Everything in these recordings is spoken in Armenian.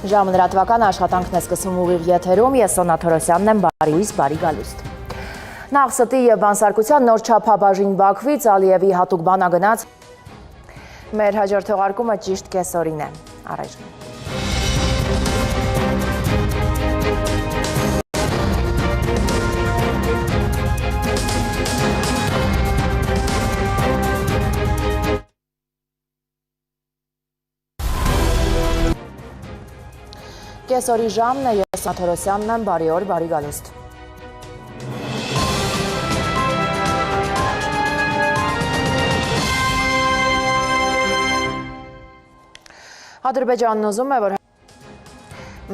Ժամը լրատվական աշխատանքն է սկսում ուղիղ եթերում, ես Սոնա Թորոսյանն եմ, բարի ուղիս, բարի գալուստ։ Նախ ստի և բանսարկության նոր չափաբաժին Բաքվից Ալիևի հատուկ բանագնաց մեր հաջորդ թողարկումը ճիշտ կեսօրին է, առայժմ։ Կեսօրի ժամն է, ես Սոնա Թորոսյանն եմ, բարի օր, բարի գալուստ։ Ադրբեջանն ուզում է, որ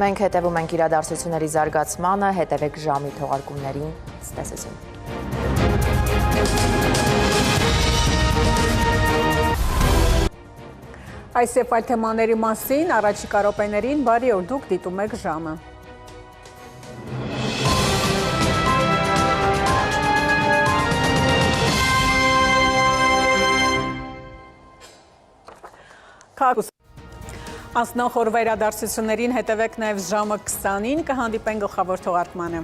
մենք հետևում ենք իրադարձությունների զարգացմանը, հետևեք ժամի թողարկումներին, ցտեսություն։ Այս և այլ թեմաների մասին առաջիկա րոպեներին բարի օր, դուք դիտում եք ժամը։ Անցնող օրվա իրադարձություններին հետևեք նաև ժամը 20-ին, կհանդիպեն գլխավոր թողարկմանը։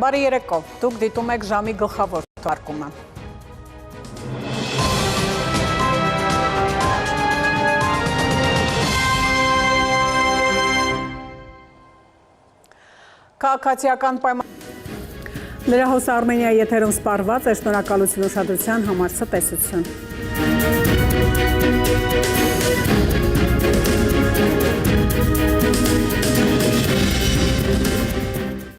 Բարի երեկո, դուք դիտում եք ժամի գլխավոր թողարկումը։ Քաղաքացիական պայման Լրահոս Արմենիայի եթերում սպառված է, շնորհակալություն ուշադրության համար, ցտեսություն։